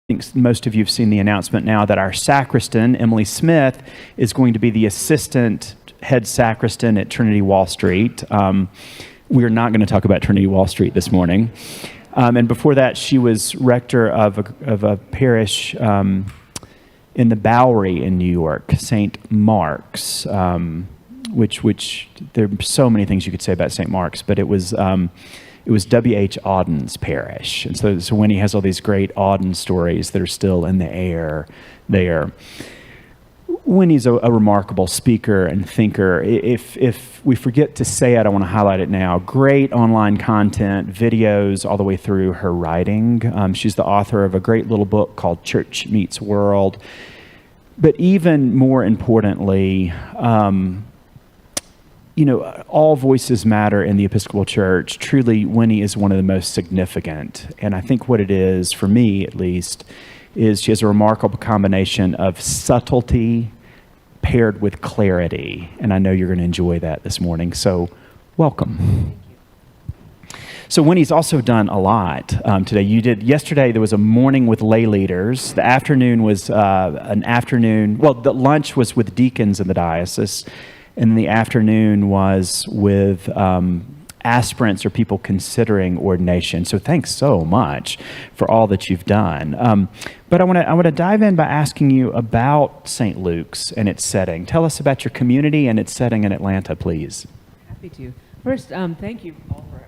think most of you have seen the announcement now that our sacristan, Emily Smith, is going to be the assistant head sacristan at Trinity Wall Street. We are not going to talk about Trinity Wall Street this morning. And before that, she was rector of a parish in the Bowery in New York, St. Mark's, which there are so many things you could say about St. Mark's, but it was W.H. Auden's parish. And so Winnie has all these great Auden stories that are still in the air there. Winnie's a remarkable speaker and thinker. If we forget to say it, I want to highlight it now. Great online content, videos, all the way through her writing. She's the author of a great little book called Church Meets World. But even more importantly, all voices matter in the Episcopal Church. Truly, Winnie is one of the most significant. And I think what it is, for me at least, is she has a remarkable combination of subtlety paired with clarity. And I know you're going to enjoy that this morning. So, welcome. So Winnie's also done a lot today. Yesterday there was a morning with lay leaders. The afternoon was the lunch was with deacons in the diocese. And the afternoon was with aspirants or people considering ordination. So thanks so much for all that you've done. But I want to dive in by asking you about St. Luke's and its setting. Tell us about your community and its setting in Atlanta, please. Happy to. First, thank you all for.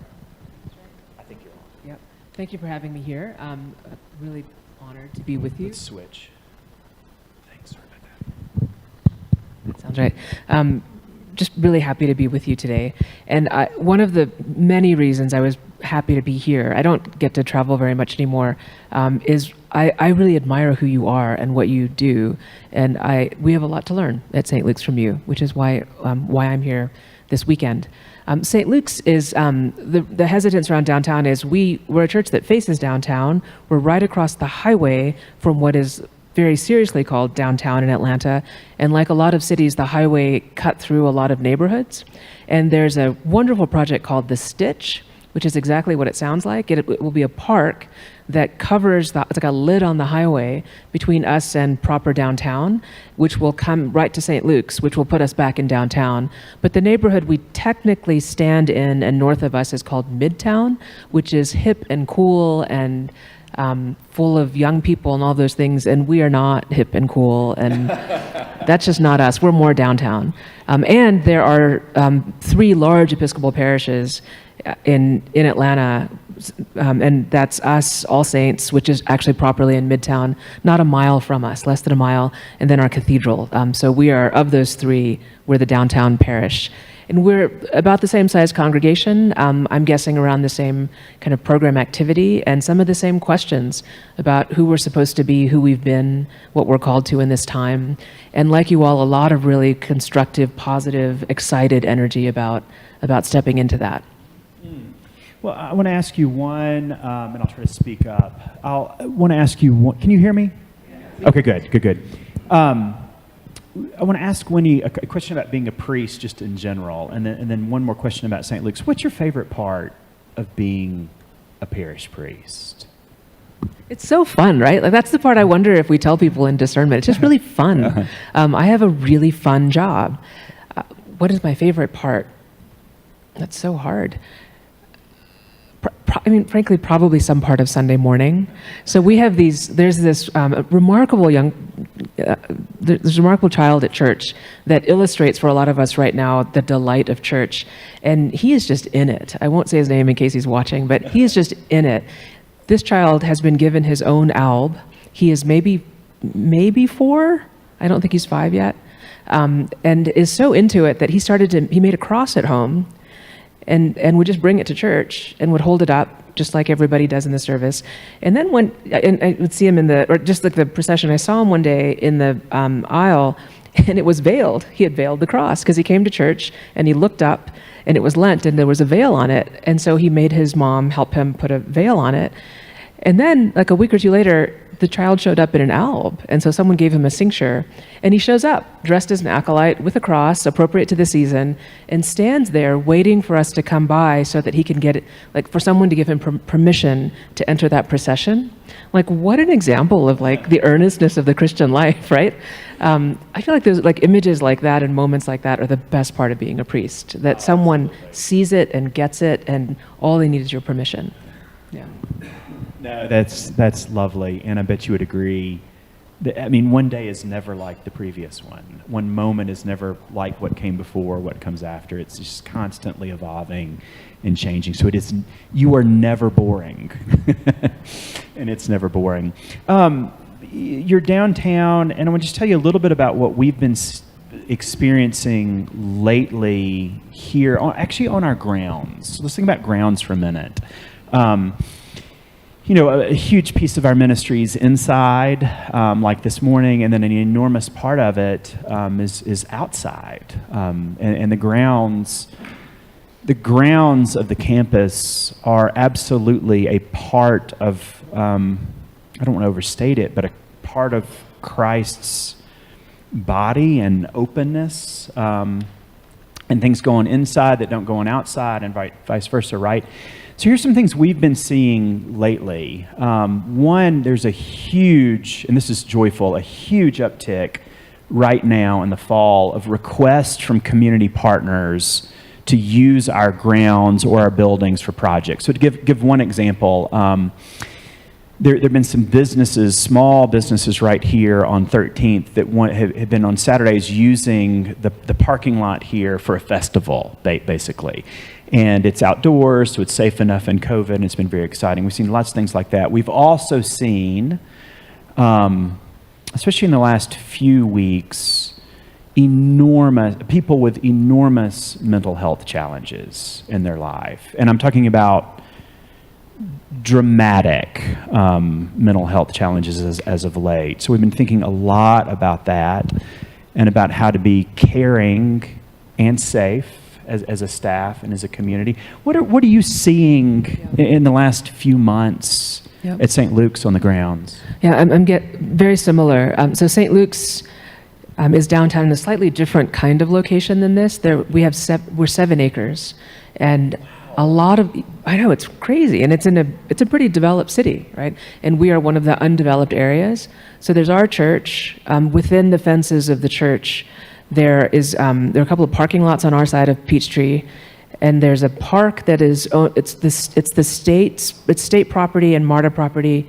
I think you're on. Yep. Thank you for having me here. Really honored to be with you. Let's switch. Thanks. Sorry about that. Sounds right. Just really happy to be with you today. And one of the many reasons I was happy to be here, I don't get to travel very much anymore, is I really admire who you are and what you do. And we have a lot to learn at St. Luke's from you, which is why I'm here this weekend. St. Luke's is, the hesitance around downtown is we're a church that faces downtown. We're right across the highway from what is very seriously called downtown in Atlanta. And like a lot of cities, the highway cut through a lot of neighborhoods. And there's a wonderful project called The Stitch, which is exactly what it sounds like. It will be a park that covers, it's like a lid on the highway between us and proper downtown, which will come right to St. Luke's, which will put us back in downtown. But the neighborhood we technically stand in and north of us is called Midtown, which is hip and cool and full of young people and all those things, and we are not hip and cool, and that's just not us. We're more downtown. And there are 3 large Episcopal parishes in Atlanta, and that's us, All Saints, which is actually properly in Midtown, not a mile from us, less than a mile, and then our cathedral. So we are, of those 3, we're the downtown parish. And we're about the same size congregation. I'm guessing around the same kind of program activity and some of the same questions about who we're supposed to be, who we've been, what we're called to in this time. And like you all, a lot of really constructive, positive, excited energy about stepping into that. Well, I want to ask you one, and I'll try to speak up. I want to ask you one. Can you hear me? Okay, good. I want to ask Winnie a question about being a priest just in general, and then one more question about St. Luke's. What's your favorite part of being a parish priest? It's so fun, right? Like that's the part I wonder if we tell people in discernment. It's just really fun. I have a really fun job. What is my favorite part? That's so hard. Frankly, probably some part of Sunday morning. So we have there's this remarkable child at church that illustrates for a lot of us right now the delight of church. And he is just in it. I won't say his name in case he's watching, but he is just in it. This child has been given his own alb. He is maybe 4. I don't think he's 5 yet. And is so into it that he made a cross at home and would just bring it to church and would hold it up just like everybody does in the service. And then and I would see him just like the procession, I saw him one day in the aisle and it was veiled. He had veiled the cross because he came to church and he looked up and it was Lent and there was a veil on it. And so he made his mom help him put a veil on it. And then like a week or 2 later, the child showed up in an alb, and so someone gave him a cincture, and he shows up dressed as an acolyte with a cross appropriate to the season, and stands there waiting for us to come by so that he can get it, like for someone to give him permission to enter that procession. Like, what an example of like the earnestness of the Christian life, right? I feel like there's like images like that and moments like that are the best part of being a priest, that someone sees it and gets it, and all they need is your permission. Yeah. No, that's lovely, and I bet you would agree. I mean, one day is never like the previous one. One moment is never like what came before, what comes after. It's just constantly evolving and changing. So you are never boring, and it's never boring. You're downtown, and I want to just tell you a little bit about what we've been experiencing lately here, actually on our grounds. Let's think about grounds for a minute. A huge piece of our ministry is inside, like this morning, and then an enormous part of it is outside. And the grounds of the campus are absolutely a part of, I don't want to overstate it, but a part of Christ's body and openness, and things go on inside that don't go on outside, and vice versa, right? So here's some things we've been seeing lately. One, there's a huge, and this is joyful, a huge uptick right now in the fall of requests from community partners to use our grounds or our buildings for projects. So to give one example, there have been some businesses, small businesses right here on 13th that have been on Saturdays using the parking lot here for a festival, basically. And it's outdoors, so it's safe enough in COVID, and it's been very exciting. We've seen lots of things like that. We've also seen, especially in the last few weeks, people with enormous mental health challenges in their life. And I'm talking about dramatic mental health challenges as of late. So we've been thinking a lot about that and about how to be caring and safe as a staff and as a community. What are you seeing in the last few months at St. Luke's on the grounds? Yeah, I'm very similar. So St. Luke's is downtown in a slightly different kind of location than this. We're 7 acres, and a lot of, I know, it's crazy, and it's a pretty developed city, right? And we are one of the undeveloped areas. So there's our church. Within the fences of the church, there are a couple of parking lots on our side of Peachtree, and there's a park that is it's state property and MARTA property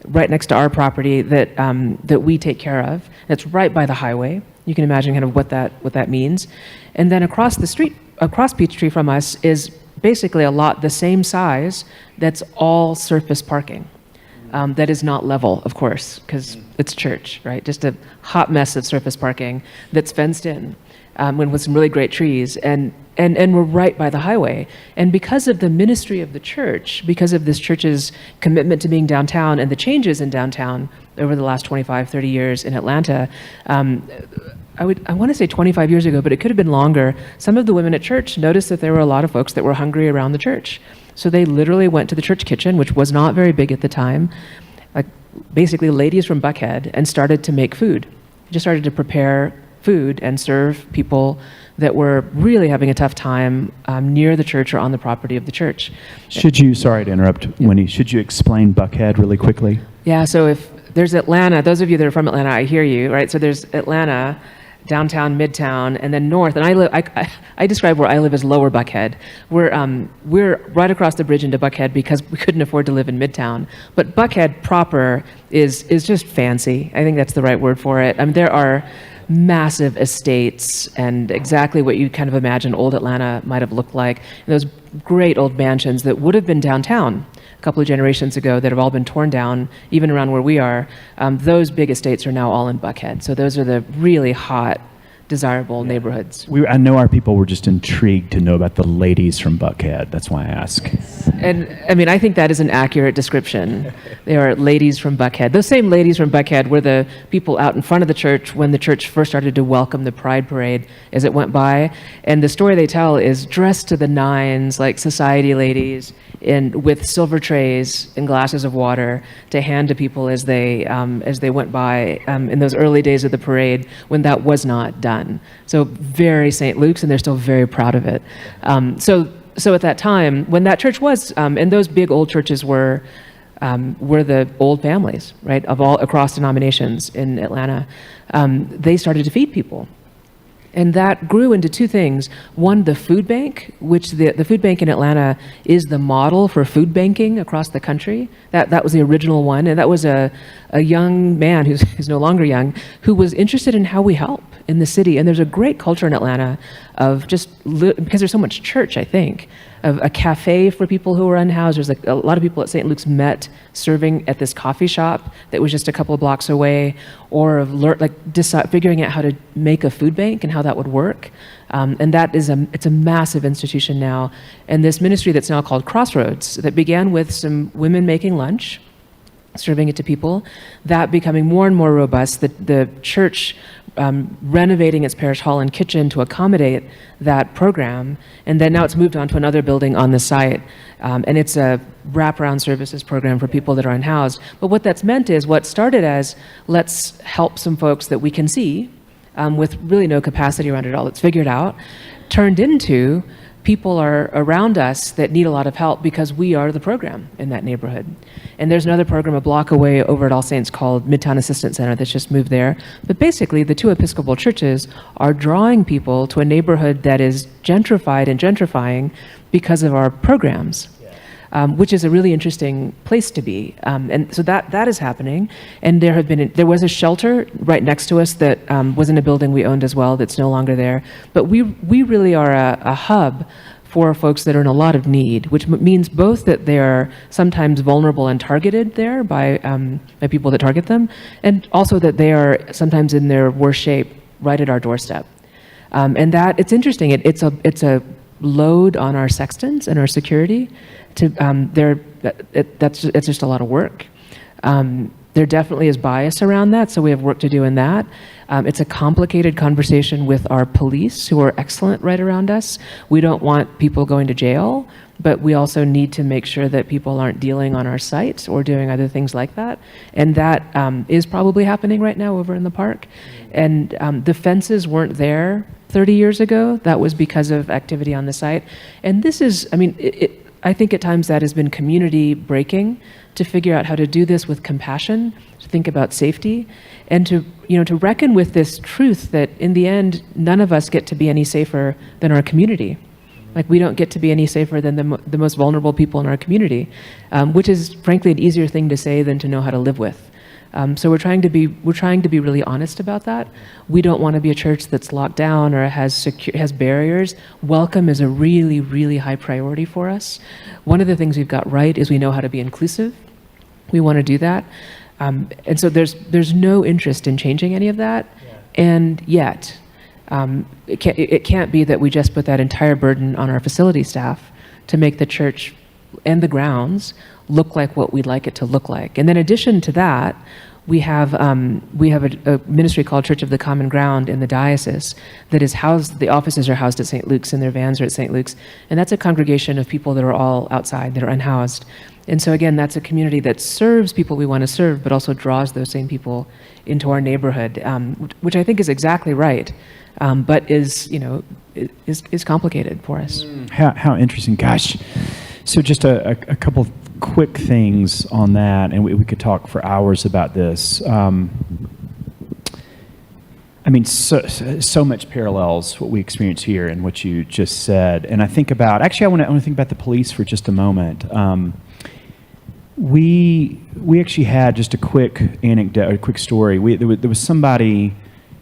right next to our property that we take care of. It's right by the highway. You can imagine kind of what that means. And then across the street, across Peachtree from us, is basically a lot the same size that's all surface parking. That is not level, of course, because it's church, right? Just a hot mess of surface parking that's fenced in with some really great trees. And we're right by the highway. And because of the ministry of the church, because of this church's commitment to being downtown and the changes in downtown over the last 25, 30 years in Atlanta, I want to say 25 years ago, but it could have been longer, some of the women at church noticed that there were a lot of folks that were hungry around the church. So they literally went to the church kitchen, which was not very big at the time, like basically ladies from Buckhead, and started to make food. Just started to prepare food and serve people that were really having a tough time near the church or on the property of the church. Sorry to interrupt, Winnie, should you explain Buckhead really quickly? Yeah, so if there's Atlanta, those of you that are from Atlanta, I hear you, right? So there's Atlanta, downtown, midtown, and then north. And I describe where I live as Lower Buckhead. We're right across the bridge into Buckhead because we couldn't afford to live in Midtown. But Buckhead proper is just fancy. I think that's the right word for it. I mean, there are massive estates and exactly what you kind of imagine old Atlanta might have looked like. And those great old mansions that would have been downtown a couple of generations ago that have all been torn down, even around where we are. Those big estates are now all in Buckhead. So those are the really hot, desirable neighborhoods. I know our people were just intrigued to know about the ladies from Buckhead. That's why I ask. And I mean, I think that is an accurate description. They are ladies from Buckhead. Those same ladies from Buckhead were the people out in front of the church when the church first started to welcome the Pride Parade as it went by. And the story they tell is dressed to the nines, like society ladies, and with silver trays and glasses of water to hand to people as they went by in those early days of the parade when that was not done. So very St. Luke's, and they're still very proud of it. So at that time, when that church was, and those big old churches were the old families, right, of all across denominations in Atlanta, they started to feed people. And that grew into two things. One, the food bank, which the food bank in Atlanta is the model for food banking across the country. That was the original one. And that was a young man who's no longer young, who was interested in how we help in the city. And there's a great culture in Atlanta of because there's so much church, I think, of a cafe for people who are unhoused. There's a lot of people at St. Luke's met serving at this coffee shop that was just a couple of blocks away, or of figuring out how to make a food bank and how that would work. And that is it's a massive institution now. And this ministry that's now called Crossroads, that began with some women making lunch, serving it to people, that becoming more and more robust, the church renovating its parish hall and kitchen to accommodate that program, and then now it's moved on to another building on the site, and it's a wraparound services program for people that are unhoused. But what that's meant is, what started as, let's help some folks that we can see with really no capacity around it all, it's figured out, turned into people are around us that need a lot of help because we are the program in that neighborhood. And there's another program a block away over at All Saints called Midtown Assistance Center that's just moved there. But basically, the two Episcopal churches are drawing people to a neighborhood that is gentrified and gentrifying because of our programs. Which is a really interesting place to be. And so that is happening. And there was a shelter right next to us that was in a building we owned as well that's no longer there. But we really are a hub for folks that are in a lot of need, which means both that they're sometimes vulnerable and targeted there by people that target them, and also that they are sometimes in their worst shape right at our doorstep. And that, it's interesting, it's a load on our sextons and our security. It's just a lot of work. There definitely is bias around that, so we have work to do in that. It's a complicated conversation with our police, who are excellent right around us. We don't want people going to jail, but we also need to make sure that people aren't dealing on our sites or doing other things like that. And that is probably happening right now over in the park. And the fences weren't there 30 years ago. That was because of activity on the site. And this is, I think at times that has been community breaking, to figure out how to do this with compassion, to think about safety, and to reckon with this truth that in the end, none of us get to be any safer than our community. Like, we don't get to be any safer than the most vulnerable people in our community, which is frankly an easier thing to say than to know how to live with. So we're trying to be really honest about that. We don't want to be a church that's locked down or has barriers. Welcome is a really, really high priority for us. One of the things we've got right is we know how to be inclusive. We want to do that. And so there's no interest in changing any of that. Yeah. And yet, it can't be that we just put that entire burden on our facility staff to make the church and the grounds look like what we'd like it to look like. And then in addition to that, we have a ministry called Church of the Common Ground in the diocese that is housed, the offices are housed at St. Luke's and their vans are at St. Luke's. And that's a congregation of people that are all outside, that are unhoused. And so again, that's a community that serves people we want to serve, but also draws those same people into our neighborhood, which I think is exactly right, but is complicated for us. How interesting. Gosh. So just a couple of quick things on that, and we could talk for hours about this. So much parallels what we experience here and what you just said. And I think about, actually, I want to think about the police for just a moment. We actually had just a quick anecdote, a quick story. There was somebody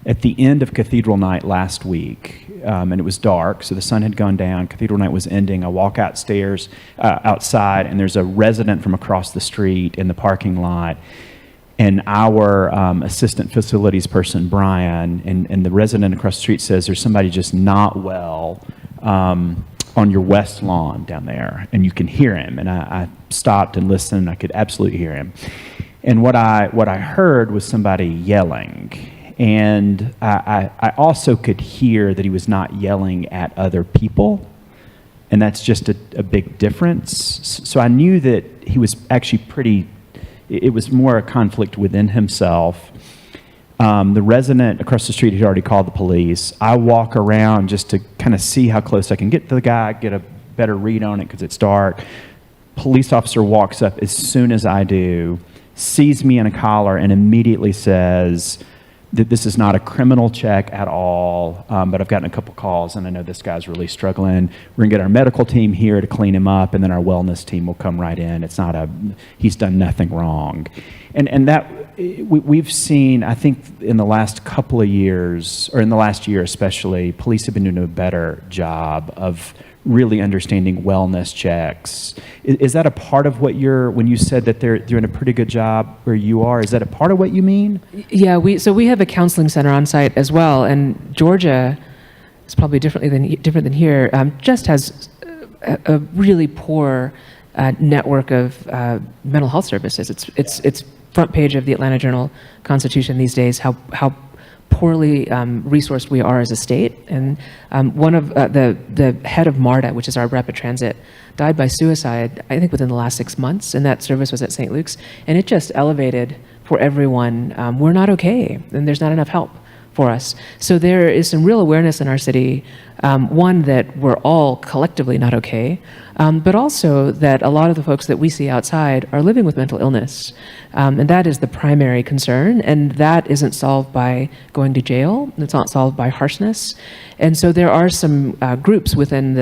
at the end of Cathedral Night last week, and it was dark, so the sun had gone down. Cathedral Night was ending. I walk outside, and there's a resident from across the street in the parking lot, and our assistant facilities person, Brian, and the resident across the street says, there's somebody just not well on your west lawn down there, and you can hear him. And I stopped and listened, and I could absolutely hear him. And what I heard was somebody yelling. And I also could hear that he was not yelling at other people. and that's just a big difference. So I knew that he was actually it was more a conflict within himself. The resident across the street had already called the police. I walk around just to kind of see how close I can get to the guy, get a better read on it because it's dark. Police officer walks up as soon as I do, sees me in a collar, and immediately says that this is not a criminal check at all, but I've gotten a couple calls, and I know this guy's really struggling. We're going to get our medical team here to clean him up, and then our wellness team will come right in. He's done nothing wrong. And that, we've seen, I think, in the last couple of years, or in the last year especially, police have been doing a better job of really understanding wellness checks. Is that a part of what when you said that they're doing a pretty good job where you are, is that a part of what you mean? Yeah, we have a counseling center on site as well, and Georgia is probably different than here. Just has a really poor network of mental health services. It's front page of the Atlanta Journal-Constitution these days. How poorly resourced we are as a state. And one of the head of MARTA, which is our rapid transit, died by suicide, I think within the last 6 months, and that service was at St. Luke's. And it just elevated for everyone, we're not okay, and there's not enough help for us. So there is some real awareness in our city, one, that we're all collectively not okay, but also that a lot of the folks that we see outside are living with mental illness. And that is the primary concern, and that isn't solved by going to jail. It's not solved by harshness. And so there are some groups within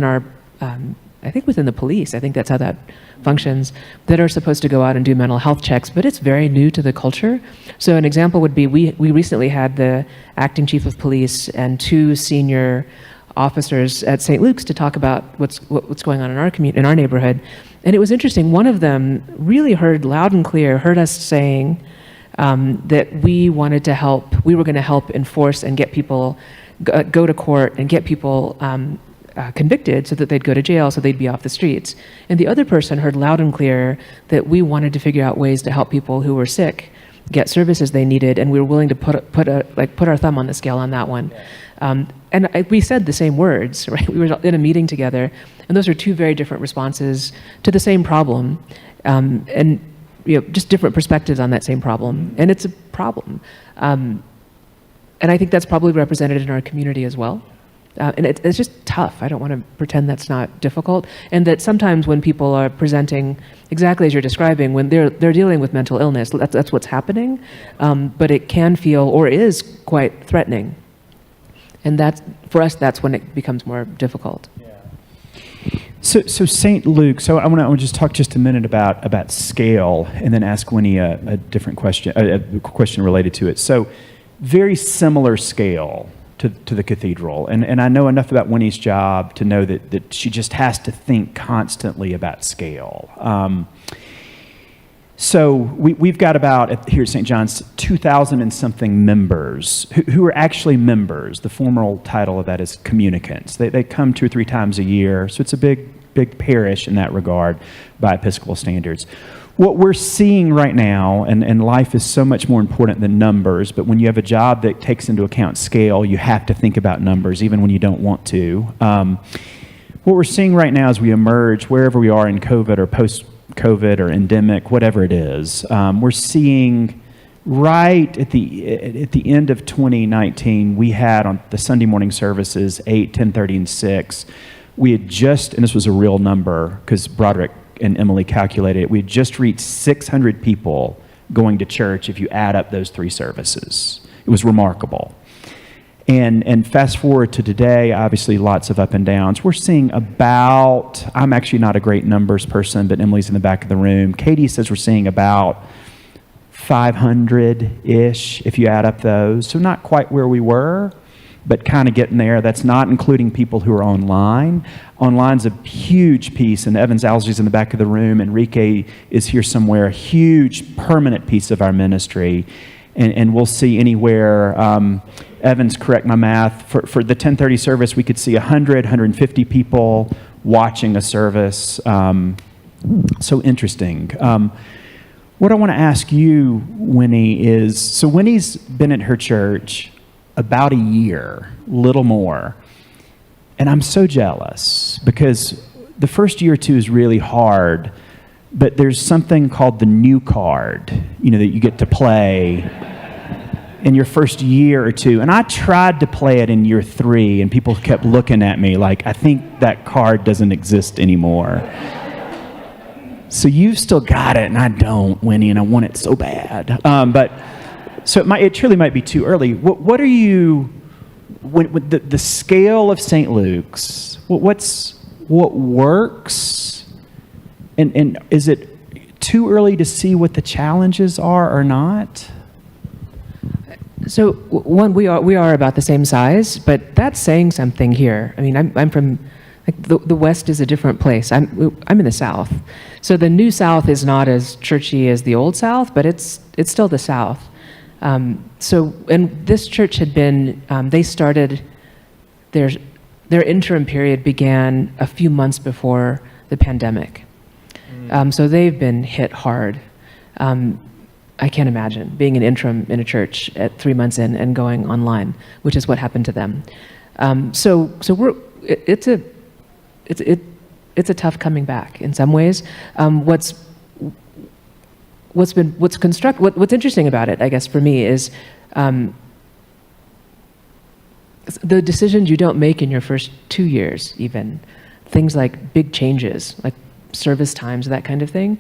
our, I think within the police, I think that's how that functions, that are supposed to go out and do mental health checks, but it's very new to the culture. So an example would be, we recently had the acting chief of police and 2 senior officers at St. Luke's to talk about what's going on in our community, in our neighborhood. And it was interesting, one of them really heard loud and clear, heard us saying that we wanted to help, we were going to help enforce and get people, go to court and get people convicted so that they'd go to jail, so they'd be off the streets. And the other person heard loud and clear that we wanted to figure out ways to help people who were sick get services they needed, and we were willing to put our thumb on the scale on that one. We said the same words, right? We were in a meeting together, and those are 2 very different responses to the same problem, and just different perspectives on that same problem. And it's a problem, and I think that's probably represented in our community as well. And it's just tough. I don't want to pretend that's not difficult. And that sometimes when people are presenting exactly as you're describing, when they're dealing with mental illness, that's what's happening. But it can feel, or is, quite threatening. And for us, that's when it becomes more difficult. Yeah. So St. Luke, I want to just talk just a minute about scale, and then ask Winnie a different question, a question related to it. So very similar scale to the cathedral. And I know enough about Winnie's job to know that she just has to think constantly about scale. So we've got about, here at St. John's, 2,000 and something members who are actually members. The formal title of that is communicants. They come 2 or 3 times a year, so it's a big parish in that regard by Episcopal standards. What we're seeing right now, and life is so much more important than numbers, but when you have a job that takes into account scale, you have to think about numbers, even when you don't want to. What we're seeing right now as we emerge, wherever we are in COVID or post-COVID or endemic, whatever it is, we're seeing right at the end of 2019, we had on the Sunday morning services, 8, 10:30, and 6, we had just, and this was a real number, because Broderick and Emily calculated it, we had just reached 600 people going to church if you add up those 3 services. It was remarkable. And fast forward to today, obviously lots of up and downs. We're seeing about, I'm actually not a great numbers person, but Emily's in the back of the room. Katie says we're seeing about 500-ish if you add up those. So not quite where we were, but kind of getting there. That's not including people who are online. Online's a huge piece, and Evans Alsey's in the back of the room. Enrique is here somewhere, a huge permanent piece of our ministry. And we'll see anywhere, Evans, correct my math, for the 10:30 service, we could see 100, 150 people watching a service. So interesting. What I want to ask you, Winnie, is, so Winnie's been at her church about a year, little more. And I'm so jealous because the first year or two is really hard, but there's something called the new card, that you get to play in your first year or two. And I tried to play it in year 3, and people kept looking at me like, I think that card doesn't exist anymore. So you've still got it, and I don't, Winnie, and I want it so bad. So it truly might be too early. What are you, with the scale of St. Luke's, what works? And is it too early to see what the challenges are or not? So one, we are about the same size, but that's saying something here. I mean, I'm from, the West is a different place. I'm in the South. So the New South is not as churchy as the Old South, but it's still the South. And this church had been, they started, their interim period began a few months before the pandemic. So they've been hit hard. I can't imagine being an interim in a church at 3 months in and going online, which is what happened to them. It's a tough coming back in some ways. What's interesting about it, I guess, for me is the decisions you don't make in your first 2 years, even things like big changes, like service times, that kind of thing.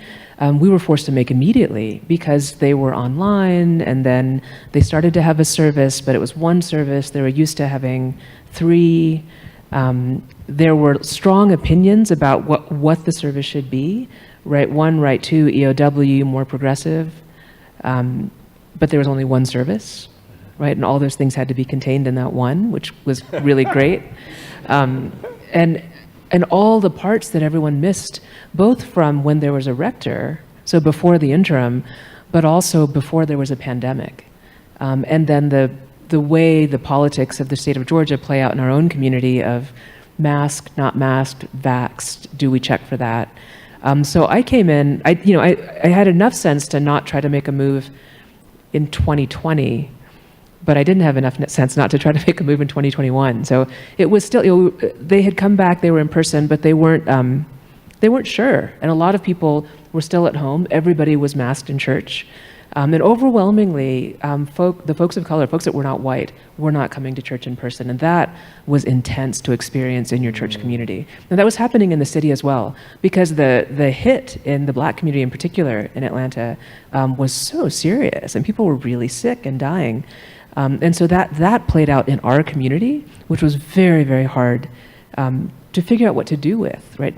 We were forced to make immediately because they were online, and then they started to have a service, but it was one service. They were used to having 3. There were strong opinions about what the service should be. Right 1, right 2, EOW, more progressive. But there was only one service, right? And all those things had to be contained in that one, which was really great. And all the parts that everyone missed, both from when there was a rector, so before the interim, but also before there was a pandemic. And then the way the politics of the state of Georgia play out in our own community of masked, not masked, vaxxed, do we check for that? So I came in, I had enough sense to not try to make a move in 2020, but I didn't have enough sense not to try to make a move in 2021. So it was still, they had come back, they were in person, but they weren't sure. And a lot of people were still at home. Everybody was masked in church. And overwhelmingly, the folks of color, folks that were not white, were not coming to church in person. And that was intense to experience in your church community. And that was happening in the city as well, because the hit in the Black community in particular in Atlanta was so serious, and people were really sick and dying. And so that played out in our community, which was very, very hard to figure out what to do with, right?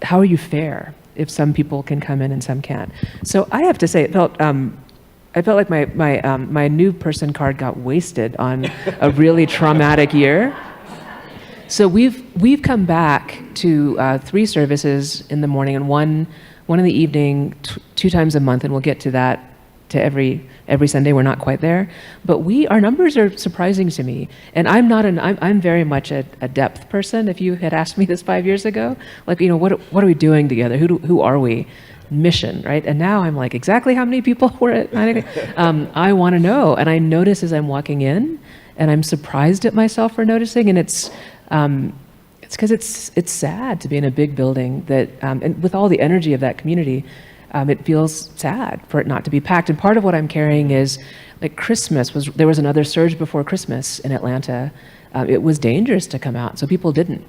How are you fair if some people can come in and some can't? So I have to say, I felt like my new person card got wasted on a really traumatic year. So we've come back to 3 services in the morning and one in the evening, 2 times a month, and we'll get to that to every Sunday. We're not quite there, but our numbers are surprising to me. And I'm very much a depth person. If you had asked me this 5 years ago, like, what are we doing together? Who are we? Mission, right? And now I'm like, exactly how many people were at 9 I want to know. And I notice as I'm walking in, and I'm surprised at myself for noticing. And it's because it's sad to be in a big building that, and with all the energy of that community, it feels sad for it not to be packed. And part of what I'm carrying is, like, there was another surge before Christmas in Atlanta. It was dangerous to come out, so people didn't.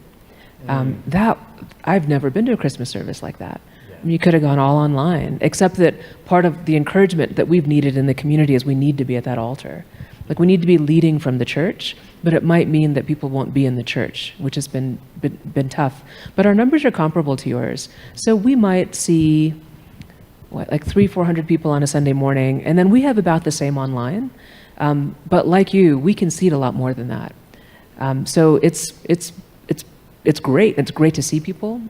I've never been to a Christmas service like that. I mean, you could have gone all online, except that part of the encouragement that we've needed in the community is we need to be at that altar. Like, we need to be leading from the church, but it might mean that people won't be in the church, which has been tough. But our numbers are comparable to yours. So we might see, like 300-400 people on a Sunday morning, and then we have about the same online. But like you, we can seat a lot more than that. So it's great. It's great to see people.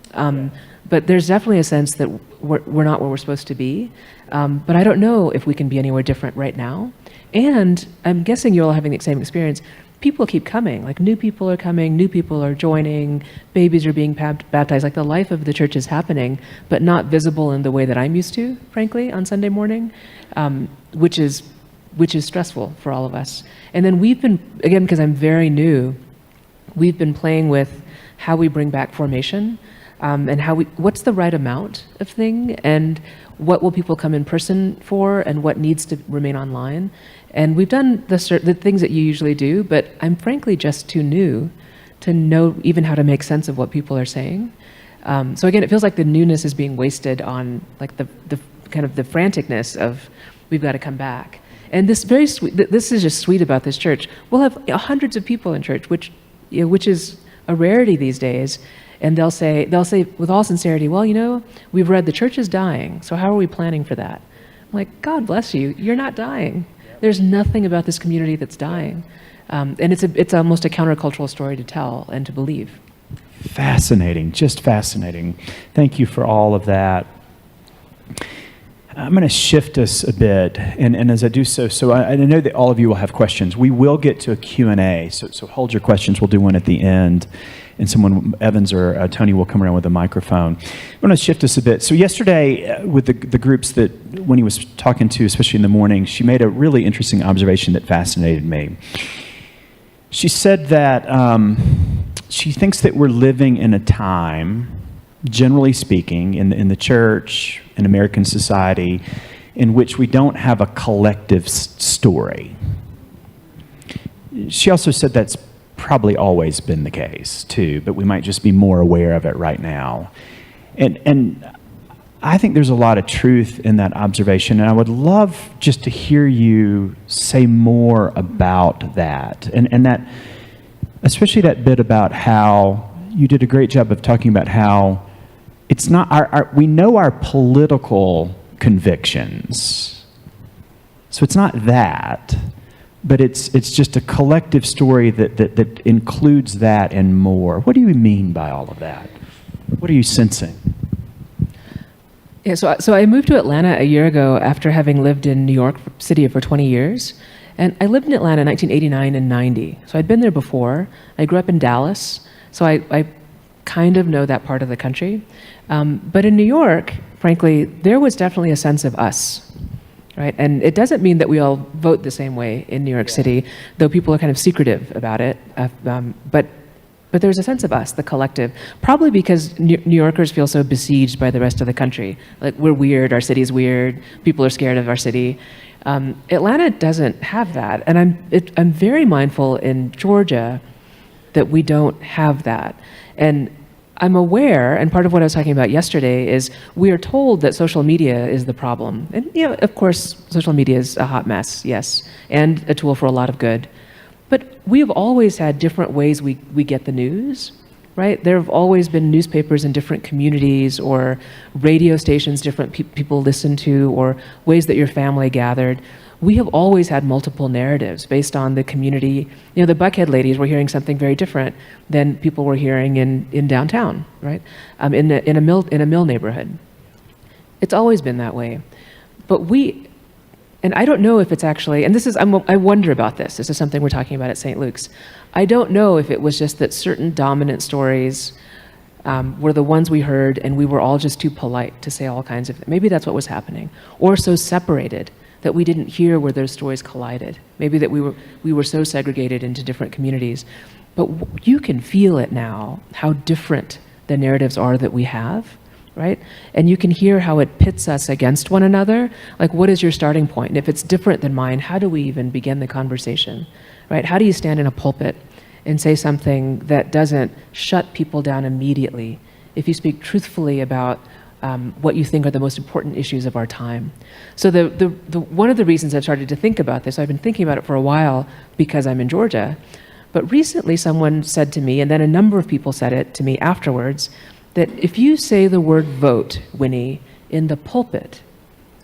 But there's definitely a sense that we're not where we're supposed to be. But I don't know if we can be anywhere different right now. And I'm guessing you're all having the same experience. People keep coming. Like, new people are coming, new people are joining, babies are being baptized. Like, the life of the church is happening, but not visible in the way that I'm used to, frankly, on Sunday morning, which is stressful for all of us. And then we've been, again, because I'm very new, we've been playing with how we bring back formation, and what's the right amount of thing, and what will people come in person for, and what needs to remain online. And we've done the things that you usually do, but I'm frankly just too new to know even how to make sense of what people are saying. So again, it feels like the newness is being wasted on like the kind of the franticness of we've got to come back. And this very sweet, this is just sweet about this church. We'll have hundreds of people in church, which is a rarity these days. And they'll say with all sincerity, well, we've read the church is dying, so how are we planning for that? I'm like, God bless you, you're not dying. There's nothing about this community that's dying. And it's almost a countercultural story to tell and to believe. Fascinating, just fascinating. Thank you for all of that. I'm going to shift us a bit, and as I do so I know that all of you will have questions. We will get to a Q&A, so hold your questions. We'll do one at the end, and someone, Evans or Tony, will come around with a microphone. I'm going to shift us a bit. So yesterday, with the groups that Winnie was talking to, especially in the morning, she made a really interesting observation that fascinated me. She said that she thinks that we're living in a time, generally speaking, in the church, in American society, in which we don't have a collective story. She also said that's probably always been the case, too, but we might just be more aware of it right now. And I think there's a lot of truth in that observation, and I would love just to hear you say more about that, and that, especially that bit about how you did a great job of talking about how it's not we know our political convictions, so it's not that, but it's just a collective story that includes that and more. What do you mean by all of that? What are you sensing? Yeah, so I moved to Atlanta a year ago after having lived in New York City for 20 years. And I lived in Atlanta in 1989 and 90. So I'd been there before. I grew up in Dallas, so I kind of know that part of the country. But in New York, frankly, there was definitely a sense of us, right? And it doesn't mean that we all vote the same way in New York City, though people are kind of secretive about it. But there's a sense of us, the collective, probably because New Yorkers feel so besieged by the rest of the country. Like, we're weird, our city's weird, people are scared of our city. Atlanta doesn't have that, and I'm very mindful in Georgia that we don't have that. And I'm aware, and part of what I was talking about yesterday is we are told that social media is the problem. And of course, social media is a hot mess, yes, and a tool for a lot of good. But we have always had different ways we get the news, right? There have always been newspapers in different communities, or radio stations different people listen to, or ways that your family gathered. We have always had multiple narratives based on the community. The Buckhead ladies were hearing something very different than people were hearing in downtown, right? In a mill neighborhood. It's always been that way. But and I don't know if it's actually, and I wonder about this. This is something we're talking about at St. Luke's. I don't know if it was just that certain dominant stories were the ones we heard, and we were all just too polite to say all kinds of, maybe that's what was happening. Or so separated that we didn't hear where those stories collided. Maybe that we were so segregated into different communities. But you can feel it now, how different the narratives are that we have. Right? And you can hear how it pits us against one another. Like, what is your starting point? And if it's different than mine, how do we even begin the conversation? Right? How do you stand in a pulpit and say something that doesn't shut people down immediately if you speak truthfully about what you think are the most important issues of our time? So one of the reasons I've started to think about this, I've been thinking about it for a while because I'm in Georgia, but recently someone said to me, and then a number of people said it to me afterwards, that if you say the word vote, Winnie, in the pulpit,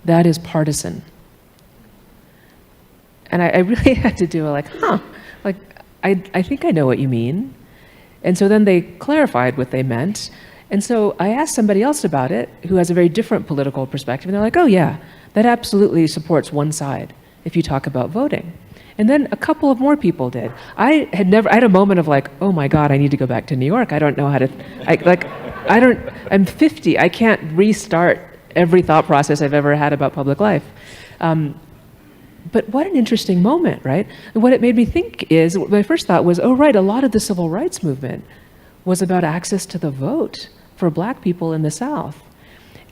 that is partisan. And I really had to do I think I know what you mean. And so then they clarified what they meant. And so I asked somebody else about it who has a very different political perspective, and they're like, oh yeah, that absolutely supports one side if you talk about voting. And then a couple of more people did. I had a moment of like, oh my God, I need to go back to New York. I don't know how to, I'm 50. I can't restart every thought process I've ever had about public life. But what an interesting moment, right? And what it made me think is, my first thought was, oh, right, a lot of the civil rights movement was about access to the vote for Black people in the South.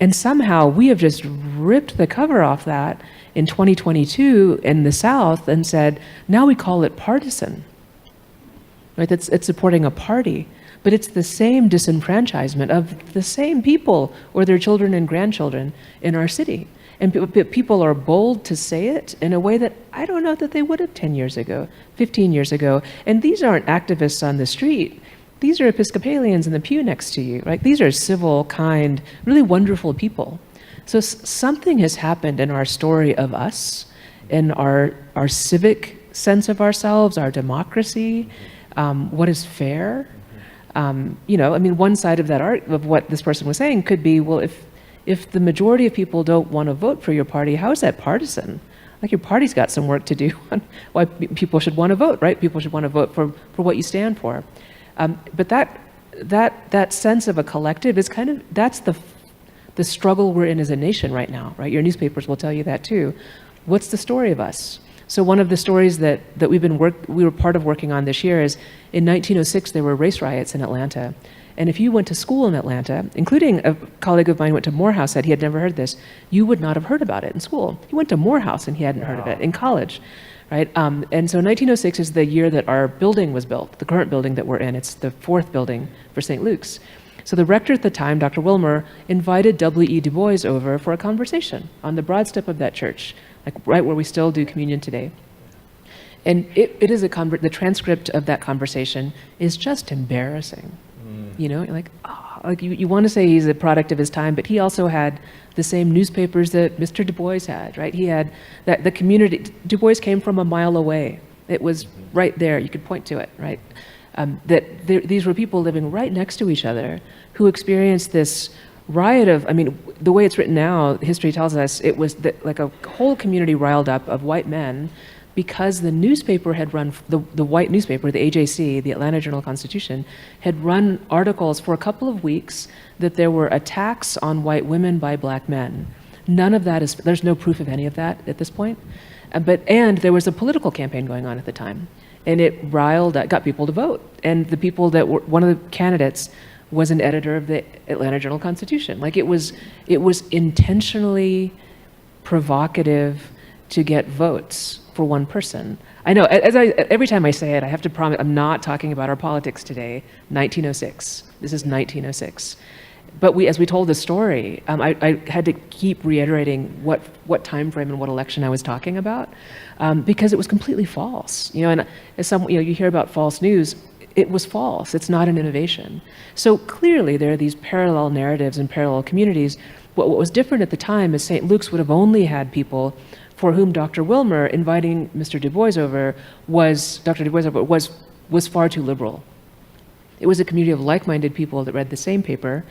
And somehow we have just ripped the cover off that in 2022 in the South and said, now we call it partisan. Right? It's supporting a party. But it's the same disenfranchisement of the same people or their children and grandchildren in our city. And people are bold to say it in a way that I don't know that they would have 10 years ago, 15 years ago. And these aren't activists on the street. These are Episcopalians in the pew next to you, right? These are civil, kind, really wonderful people. So something has happened in our story of us, in our civic sense of ourselves, our democracy, what is fair. One side of that art of what this person was saying could be, well, if the majority of people don't want to vote for your party, how is that partisan? Like, your party's got some work to do on why people should want to vote, right? People should want to vote for what you stand for. But that sense of a collective is that's the struggle we're in as a nation right now, right? Your newspapers will tell you that too. What's the story of us? So one of the stories that we were part of working on this year is, in 1906 there were race riots in Atlanta. And if you went to school in Atlanta, including a colleague of mine who went to Morehouse, said he had never heard this, you would not have heard about it in school. He went to Morehouse and he hadn't heard of it in college. Right? And so 1906 is the year that our building was built, the current building that we're in. It's the 4th building for St. Luke's. So the rector at the time, Dr. Wilmer, invited W.E. Du Bois over for a conversation on the broad step of that church, like right where we still do communion today. And it is the transcript of that conversation is just embarrassing. You know, like you want to say he's a product of his time, but he also had the same newspapers that Mr. Du Bois had, right? He had the community. Du Bois came from a mile away. It was right there. You could point to it, right? These were people living right next to each other who experienced this riot of, the way it's written now, history tells us it was like a whole community riled up of white men because the newspaper had run, the white newspaper, the AJC, the Atlanta Journal-Constitution, had run articles for a couple of weeks that there were attacks on white women by Black men. None of that there's no proof of any of that at this point. And there was a political campaign going on at the time. And it got people to vote. And the people that were, one of the candidates was an editor of the Atlanta Journal-Constitution. Like, it was intentionally provocative to get votes for one person. I know, every time I say it, I have to promise, I'm not talking about our politics today. 1906. This is 1906. But as we told the story, I had to keep reiterating what time frame and what election I was talking about, because it was completely false. And as you hear about false news, it was false. It's not an innovation. So clearly there are these parallel narratives and parallel communities. What was different at the time is St. Luke's would have only had people for whom Dr. Wilmer inviting Mr. Du Bois over was far too liberal. It was a community of like-minded people that read the same paper,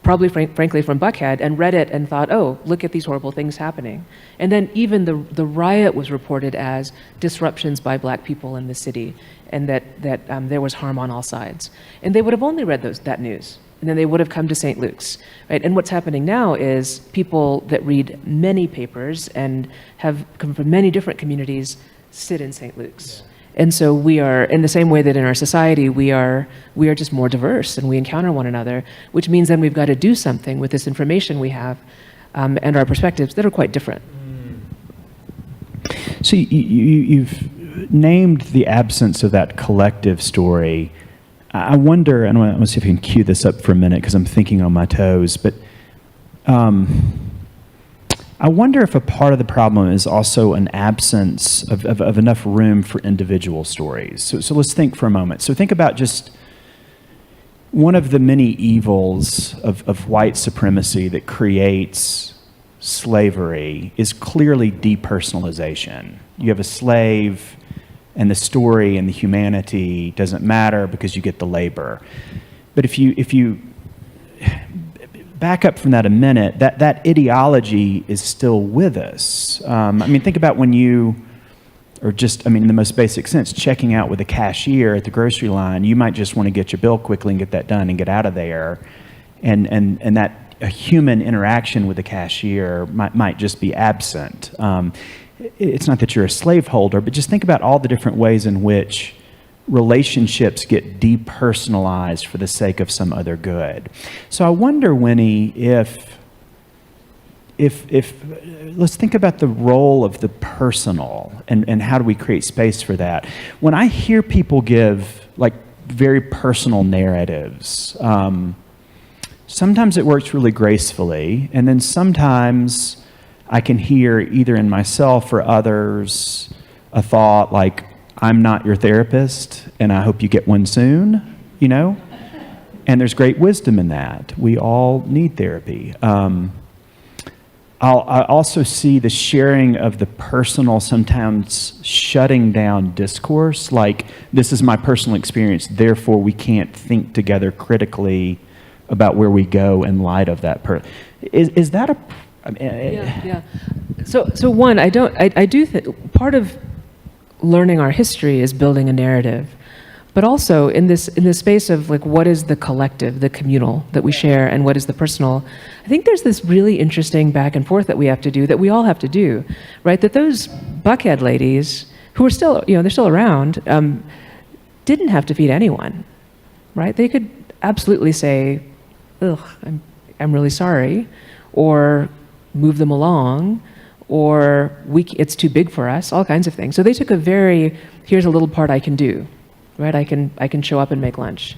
probably frankly from Buckhead, and read it and thought, oh, look at these horrible things happening. And then even the riot was reported as disruptions by Black people in the city, and that there was harm on all sides. And they would have only read that news, and then they would have come to St. Luke's, right? And what's happening now is people that read many papers and have come from many different communities sit in St. Luke's. Yeah. And so we are, in the same way that in our society, we are just more diverse and we encounter one another, which means then we've got to do something with this information we have and our perspectives that are quite different. So you've named the absence of that collective story. I wonder, and I want to see if I can cue this up for a minute because I'm thinking on my toes, but I wonder if a part of the problem is also an absence of enough room for individual stories. So let's think for a moment. So think about just one of the many evils of white supremacy that creates slavery is clearly depersonalization. You have a slave, and the story and the humanity doesn't matter because you get the labor. But if you back up from that a minute, that ideology is still with us. Think about when you, or just, in the most basic sense, checking out with a cashier at the grocery line, you might just want to get your bill quickly and get that done and get out of there. And that a human interaction with the cashier might just be absent. it's not that you're a slaveholder, but just think about all the different ways in which relationships get depersonalized for the sake of some other good. So I wonder, Winnie, if let's think about the role of the personal and how do we create space for that. When I hear people give like very personal narratives, sometimes it works really gracefully, and then sometimes I can hear either in myself or others a thought like, I'm not your therapist, and I hope you get one soon, you know? And there's great wisdom in that. We all need therapy. I also see the sharing of the personal sometimes shutting down discourse, like, this is my personal experience, therefore we can't think together critically about where we go in light of that. Is that a... I mean, yeah. So one, I do think part of learning our history is building a narrative, but also in this space of like, what is the collective, the communal that we share, and what is the personal? I think there's this really interesting back and forth that we have to do, that we all have to do, right? That those Buckhead ladies, who are still, they're still around, didn't have to feed anyone, right? They could absolutely say, ugh, I'm really sorry, or move them along, or it's too big for us, all kinds of things. So they took here's a little part I can do, right? I can show up and make lunch.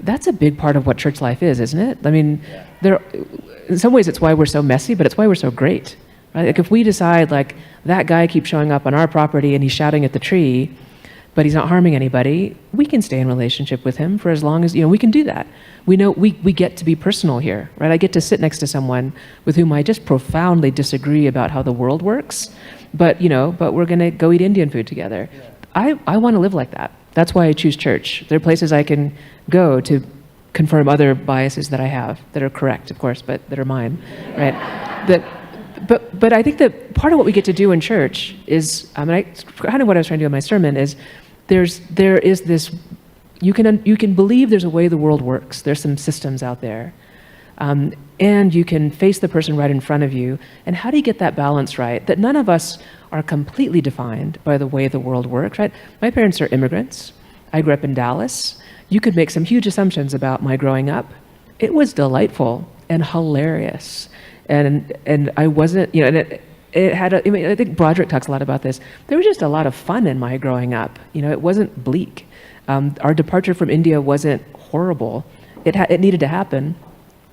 That's a big part of what church life is, isn't it? I mean, in some ways it's why we're so messy, but it's why we're so great, right? Like if we decide like, that guy keeps showing up on our property and he's shouting at the tree, but he's not harming anybody, we can stay in relationship with him for as long as, we can do that. We know we get to be personal here, right? I get to sit next to someone with whom I just profoundly disagree about how the world works, but we're gonna go eat Indian food together. Yeah. I wanna live like that. That's why I choose church. There are places I can go to confirm other biases that I have, that are correct, of course, but that are mine, right? But I think that part of what we get to do in church is, kind of what I was trying to do in my sermon is, there is this, you can believe there's a way the world works. There's some systems out there. And you can face the person right in front of you. And how do you get that balance right? That none of us are completely defined by the way the world works, right? My parents are immigrants. I grew up in Dallas. You could make some huge assumptions about my growing up. It was delightful and hilarious. And I wasn't, it had I think Broderick talks a lot about this. There was just a lot of fun in my growing up. It wasn't bleak. Our departure from India wasn't horrible. It needed to happen.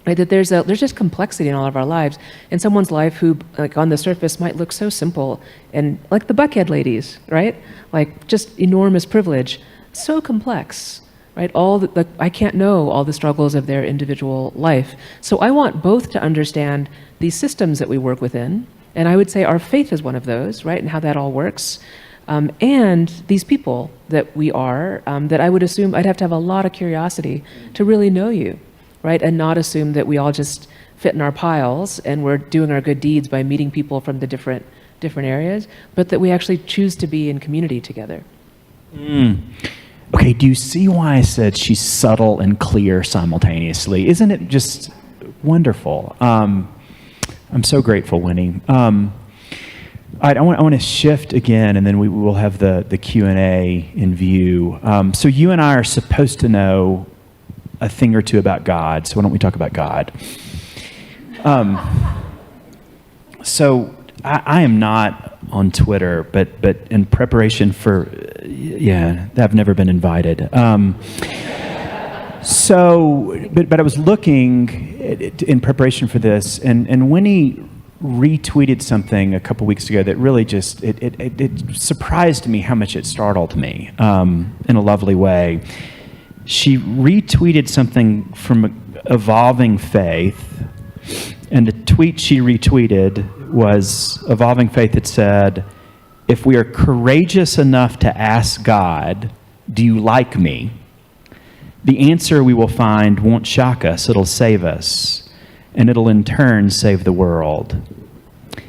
Right? That there's just complexity in all of our lives. In someone's life who, like on the surface, might look so simple, and like the Buckhead ladies, right? Like just enormous privilege, so complex. Right? I can't know all the struggles of their individual life. So I want both to understand these systems that we work within, and I would say our faith is one of those, right? And how that all works. And these people that we are, that I would assume I'd have to have a lot of curiosity to really know you, right? And not assume that we all just fit in our piles and we're doing our good deeds by meeting people from the different areas, but that we actually choose to be in community together. Okay, do you see why I said she's subtle and clear simultaneously? Isn't it just wonderful? I'm so grateful, Winnie. I want to shift again, and then we will have the Q&A in view. So you and I are supposed to know a thing or two about God, so why don't we talk about God? So I am not on Twitter, but in preparation for, I've never been invited. But I was looking in preparation for this, and Winnie retweeted something a couple weeks ago that really just, it surprised me how much it startled me in a lovely way. She retweeted something from Evolving Faith, and the tweet she retweeted was Evolving Faith that said, "If we are courageous enough to ask God, do you like me? The answer we will find won't shock us, it'll save us, and it'll in turn save the world."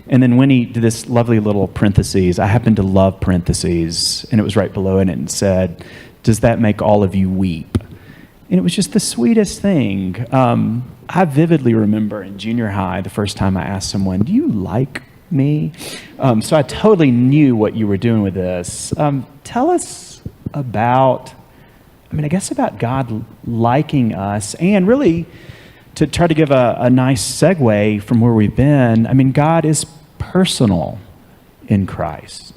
And then Winnie did this lovely little parentheses. I happen to love parentheses, and it was right below it, and it said, "Does that make all of you weep?" And it was just the sweetest thing. I vividly remember in junior high, the first time I asked someone, "Do you like me. So I totally knew what you were doing with this. Tell us about, I guess about God liking us, and really to try to give a nice segue from where we've been. God is personal in Christ.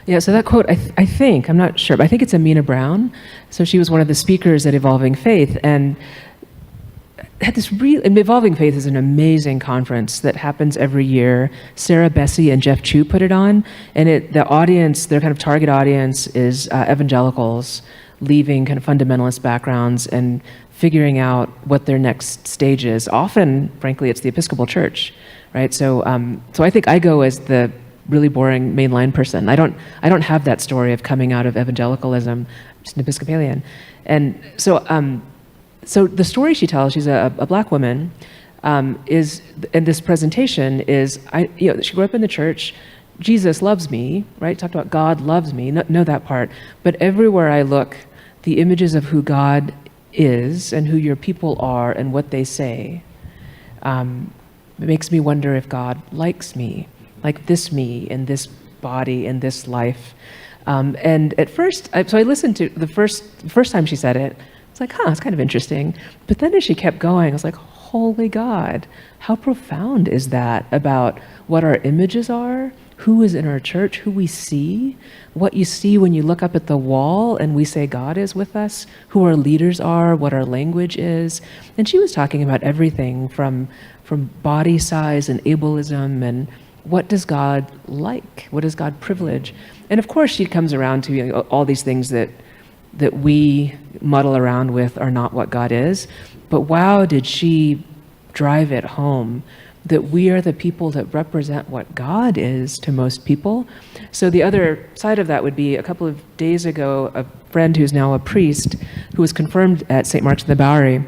Yeah, so that quote, I think, I'm not sure, but I think it's Amina Brown. So she was one of the speakers at Evolving Faith, and had this and Evolving Faith is an amazing conference that happens every year. Sarah Bessey and Jeff Chu put it on, and the audience, their kind of target audience is evangelicals leaving kind of fundamentalist backgrounds and figuring out what their next stage is. Often, frankly, it's the Episcopal Church, right? So I think I go as the really boring mainline person. I don't have that story of coming out of evangelicalism. I'm just an Episcopalian. And so the story she tells, she's a black woman, is, and this presentation is, she grew up in the church. Jesus loves me, right? Talked about God loves me, know that part. But everywhere I look, the images of who God is and who your people are and what they say, it makes me wonder if God likes me, like this me in this body in this life. And at first, so I listened to the first time she said it. It's like, it's kind of interesting. But then as she kept going, I was like, holy God, how profound is that about what our images are, who is in our church, who we see, what you see when you look up at the wall and we say God is with us, who our leaders are, what our language is. And she was talking about everything from body size and ableism and what does God like? What does God privilege? And of course she comes around to all these things that we muddle around with are not what God is. But wow, did she drive it home that we are the people that represent what God is to most people. So the other side of that would be a couple of days ago, a friend who's now a priest who was confirmed at St. Mark's in the Bowery,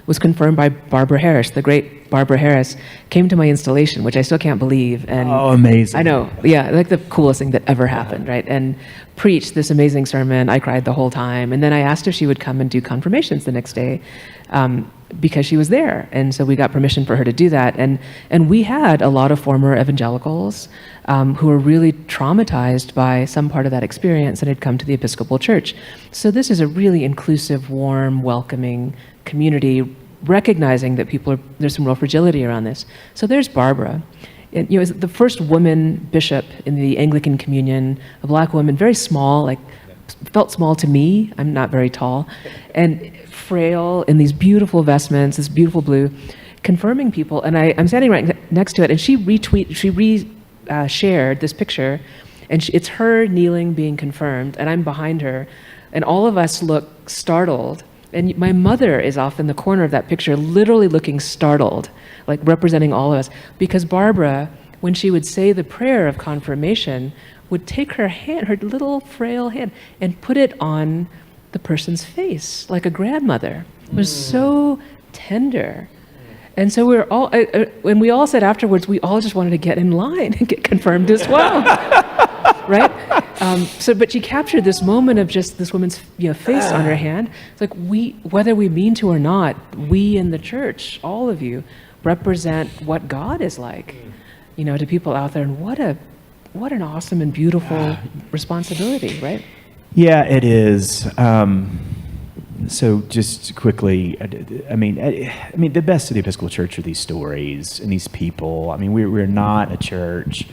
was confirmed by Barbara Harris, the great Barbara Harris, came to my installation, which I still can't believe. And amazing. I know, yeah, like the coolest thing that ever happened, right? And preached this amazing sermon. I cried the whole time. And then I asked if she would come and do confirmations the next day because she was there. And so we got permission for her to do that. And we had a lot of former evangelicals who were really traumatized by some part of that experience and had come to the Episcopal Church. So this is a really inclusive, warm, welcoming community, recognizing that there's some real fragility around this. So there's Barbara. And, as the first woman bishop in the Anglican Communion, a black woman, very small, felt small to me. I'm not very tall, and frail in these beautiful vestments, this beautiful blue, confirming people. And I'm standing right next to it, and she shared this picture, and it's her kneeling, being confirmed, and I'm behind her, and all of us look startled. And my mother is off in the corner of that picture, literally looking startled, like representing all of us. Because Barbara, when she would say the prayer of confirmation, would take her hand, her little frail hand, and put it on the person's face, like a grandmother. It was so tender. And so we were all, when we all said afterwards, we all just wanted to get in line and get confirmed as well, right? But she captured this moment of just this woman's face on her hand. It's like whether we mean to or not, we in the church, all of you, represent what God is like, to people out there. And what an awesome and beautiful responsibility, right? Yeah, it is. So just quickly, the best of the Episcopal Church are these stories and these people. We're not a church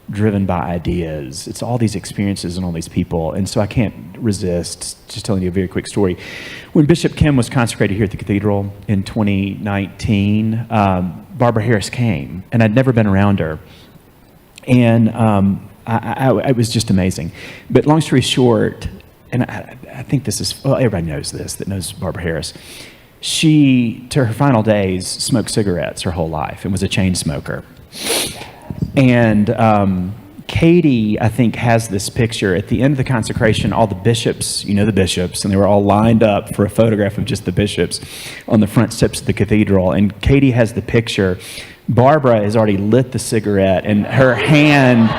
driven by ideas. It's all these experiences and all these people. And so I can't resist just telling you a very quick story. When Bishop Kim was consecrated here at the cathedral in 2019, Barbara Harris came, and I'd never been around her. And it was just amazing. But long story short, and I think this is, everybody knows this, that knows Barbara Harris. She, to her final days, smoked cigarettes her whole life and was a chain smoker. And Katie, I think, has this picture. At the end of the consecration, all the bishops, the bishops, and they were all lined up for a photograph of just the bishops on the front steps of the cathedral. And Katie has the picture. Barbara has already lit the cigarette, and her hand,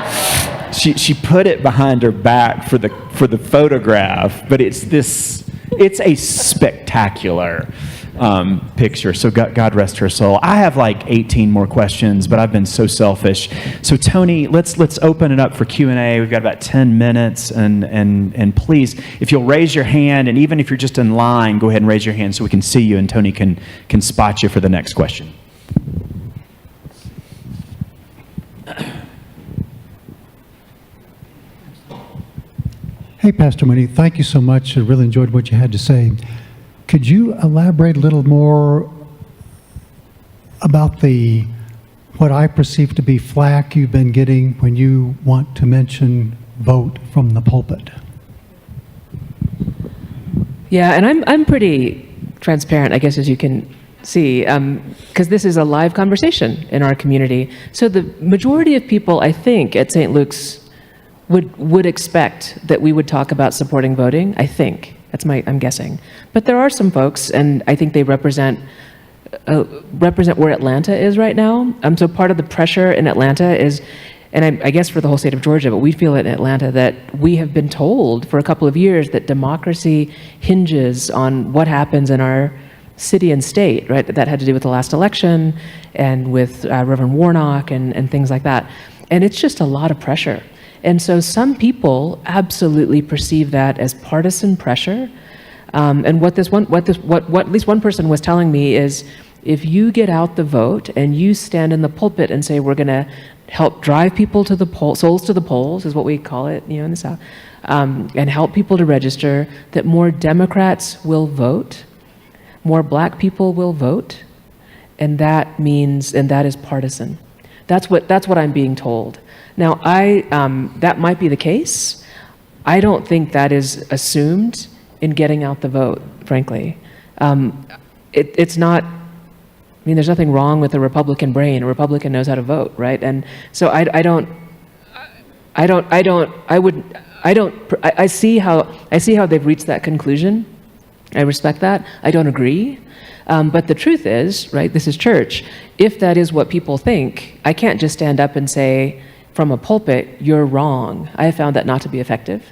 she put it behind her back for the photograph. But it's a spectacular picture. So God rest her soul. I have like 18 more questions, but I've been so selfish. So Tony, let's open it up for Q&A. We've got about 10 minutes, and please, if you'll raise your hand, and even if you're just in line, go ahead and raise your hand so we can see you, and Tony can spot you for the next question. Hey, Pastor Winnie, thank you so much. I really enjoyed what you had to say. Could you elaborate a little more about what I perceive to be flack you've been getting when you want to mention vote from the pulpit? Yeah, and I'm pretty transparent, I guess, as you can see, because this is a live conversation in our community. So the majority of people, I think, at St. Luke's would expect that we would talk about supporting voting. I think I'm guessing, but there are some folks, and I think they represent where Atlanta is right now. So part of the pressure in Atlanta is, and I guess for the whole state of Georgia, but we feel it in Atlanta, that we have been told for a couple of years that democracy hinges on what happens in our city and state, right? That had to do with the last election and with Reverend Warnock and things like that. And it's just a lot of pressure. And so some people absolutely perceive that as partisan pressure. And what at least one person was telling me is, if you get out the vote and you stand in the pulpit and say, we're going to help drive people to the souls to the polls, is what we call it, in the South, and help people to register, that more Democrats will vote, more black people will vote, and that is partisan. That's what I'm being told. Now, that might be the case. I don't think that is assumed in getting out the vote, frankly. It's not, there's nothing wrong with a Republican brain. A Republican knows how to vote, right? And so I see how they've reached that conclusion. I respect that. I don't agree. But the truth is, right, this is church. If that is what people think, I can't just stand up and say, from a pulpit, you're wrong. I have found that not to be effective.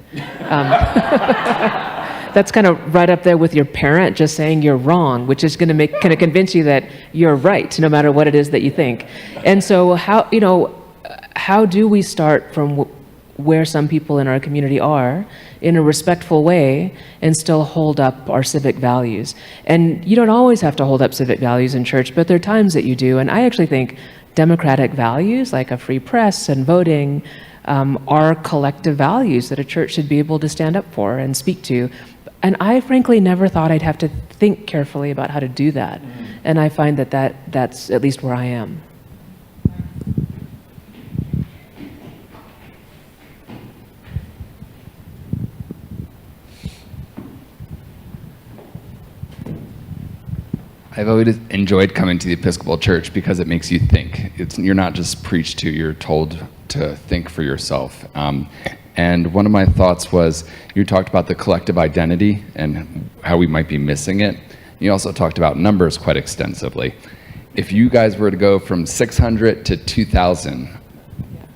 That's kind of right up there with your parent just saying you're wrong, which is going to convince you that you're right, no matter what it is that you think. And so how do we start from where some people in our community are in a respectful way and still hold up our civic values? And you don't always have to hold up civic values in church, but there are times that you do. And I actually think democratic values like a free press and voting are collective values that a church should be able to stand up for and speak to. And I frankly never thought I'd have to think carefully about how to do that. And I find that's at least where I am. I've always enjoyed coming to the Episcopal Church because it makes you think. You're not just preached to, you're told to think for yourself. And one of my thoughts was, you talked about the collective identity and how we might be missing it. You also talked about numbers quite extensively. If you guys were to go from 600 to 2,000,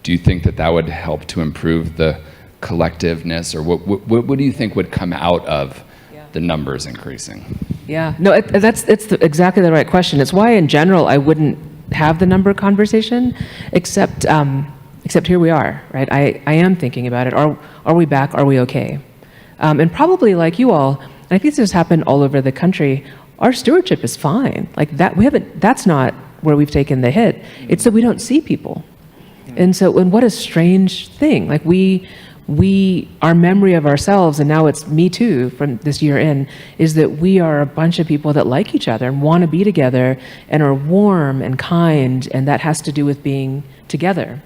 do you think that would help to improve the collectiveness, or what do you think would come out of the numbers increasing? Yeah, no, it's exactly the right question. It's why, in general, I wouldn't have the number conversation, except here we are, right? I am thinking about it. Are we back? Are we okay? And probably like you all, and I think this has happened all over the country, our stewardship is fine. Like that, that's not where we've taken the hit. It's that we don't see people. And what a strange thing. Like our memory of ourselves, and now it's me too from this year in, is that we are a bunch of people that like each other and want to be together and are warm and kind, and that has to do with being together.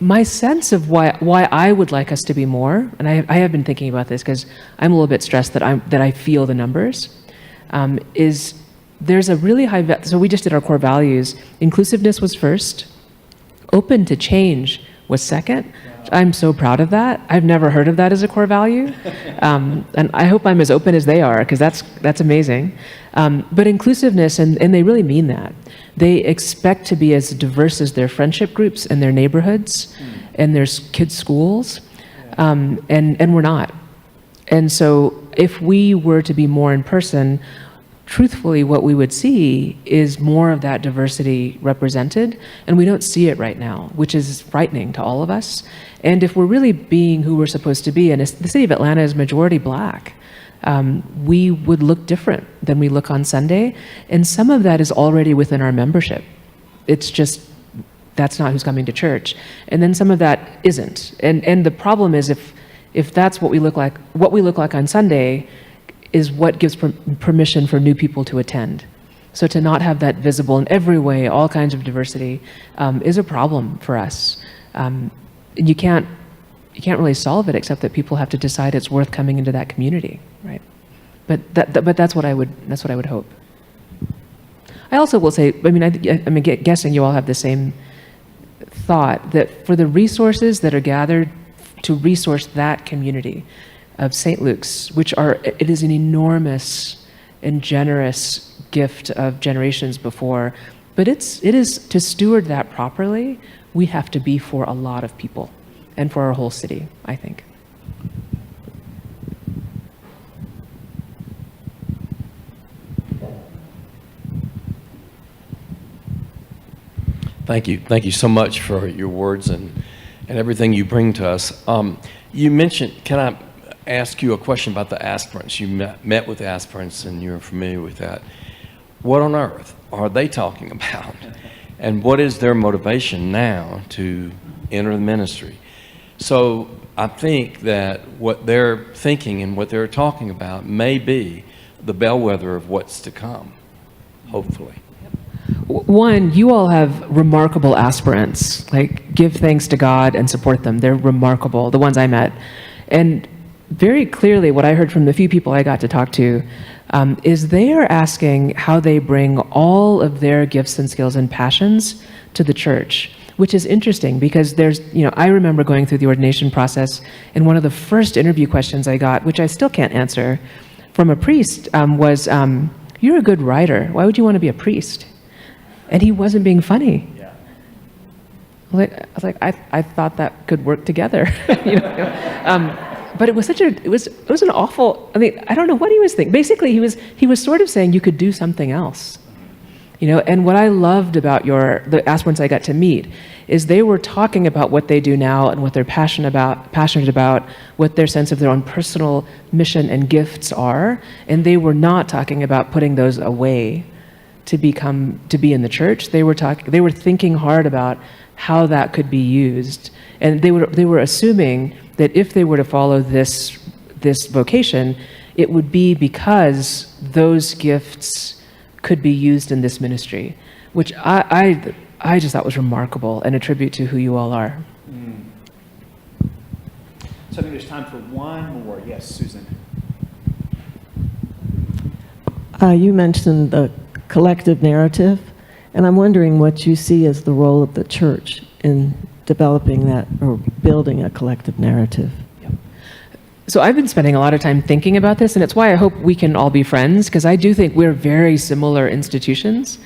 My sense of why I would like us to be more, and I have been thinking about this because I'm a little bit stressed that I feel the numbers, is there's a really high, so we just did our core values. Inclusiveness was first. Open to change was second. I'm so proud of that. I've never heard of that as a core value. And I hope I'm as open as they are, because that's amazing. But inclusiveness, and they really mean that. They expect to be as diverse as their friendship groups and their neighborhoods and their kids' schools, and we're not. And so if we were to be more in person, truthfully, what we would see is more of that diversity represented, and we don't see it right now, which is frightening to all of us. And if we're really being who we're supposed to be, and the city of Atlanta is majority black, we would look different than we look on Sunday, and some of that is already within our membership. It's just, that's not who's coming to church. And then some of that isn't. And the problem is if that's what we look like on Sunday is what gives permission for new people to attend. So to not have that visible in every way, all kinds of diversity, is a problem for us. You can't really solve it except that people have to decide it's worth coming into that community, right? But that's what I would hope. I also will say, I'm guessing you all have the same thought that for the resources that are gathered to resource that community of St. Luke's, it is an enormous and generous gift of generations before, but it is to steward that properly, we have to be for a lot of people and for our whole city, I think. Thank you. Thank you so much for your words and everything you bring to us. You mentioned, can I ask you a question about the aspirants? You met with aspirants and you're familiar with that. What on earth are they talking about? And what is their motivation now to enter the ministry? So I think that what they're thinking and what they're talking about may be the bellwether of what's to come, hopefully. One, you all have remarkable aspirants. Like, give thanks to God and support them. They're remarkable, the ones I met. And very clearly, what I heard from the few people I got to talk to is they are asking how they bring all of their gifts and skills and passions to the church, which is interesting because I remember going through the ordination process, and one of the first interview questions I got, which I still can't answer, from a priest was, you're a good writer. Why would you want to be a priest? And he wasn't being funny. Yeah. I was like, I thought that could work together. But it was an awful, I don't know what he was thinking. Basically, he was sort of saying you could do something else. And what I loved about the aspirants I got to meet is they were talking about what they do now and what they're passionate about, what their sense of their own personal mission and gifts are, and they were not talking about putting those away to be in the church. They were thinking hard about how that could be used, and they were assuming that if they were to follow this vocation, it would be because those gifts could be used in this ministry, which I just thought was remarkable and a tribute to who you all are. So I think there's time for one more. Yes, Susan. You mentioned the collective narrative, and I'm wondering what you see as the role of the church in developing that or building a collective narrative. So I've been spending a lot of time thinking about this, and it's why I hope we can all be friends, because I do think we're very similar institutions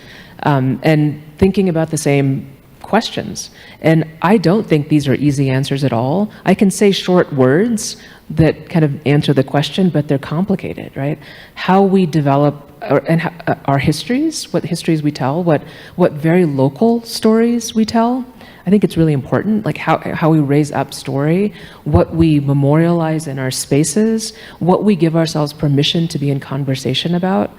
and thinking about the same questions. And I don't think these are easy answers at all. I can say short words that kind of answer the question, but they're complicated, right? How we develop our histories, what histories we tell, what very local stories we tell. I think it's really important, like how we raise up story, what we memorialize in our spaces, what we give ourselves permission to be in conversation about,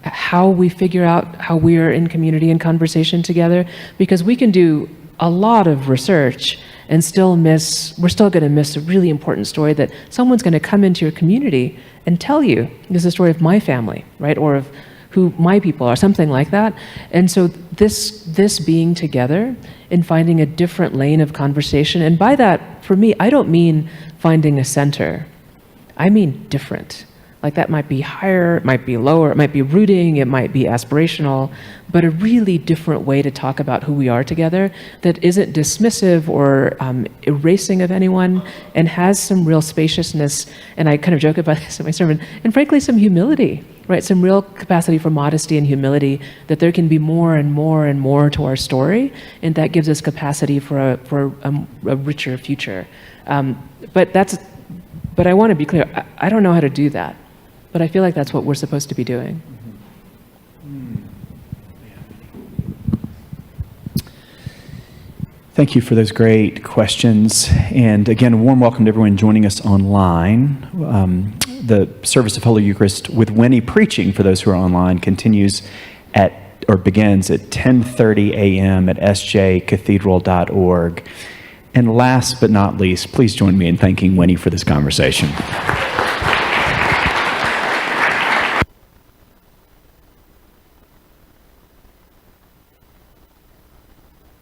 how we figure out how we are in community and conversation together, because we can do a lot of research and we're still going to miss a really important story that someone's going to come into your community and tell you, this is the story of my family, right, or of who my people are, something like that. And so this being together and finding a different lane of conversation, and by that, for me, I don't mean finding a center. I mean different. Like that might be higher, it might be lower, it might be rooting, it might be aspirational, but a really different way to talk about who we are together that isn't dismissive or erasing of anyone and has some real spaciousness, and I kind of joke about this in my sermon, and frankly some humility, right? Some real capacity for modesty and humility, that there can be more and more and more to our story, and that gives us capacity for a richer future. But I want to be clear, I don't know how to do that. But I feel like that's what we're supposed to be doing. Thank you for those great questions. And again, a warm welcome to everyone joining us online. The service of Holy Eucharist with Winnie preaching, for those who are online, begins at 10:30 a.m. at sjcathedral.org. And last but not least, please join me in thanking Winnie for this conversation.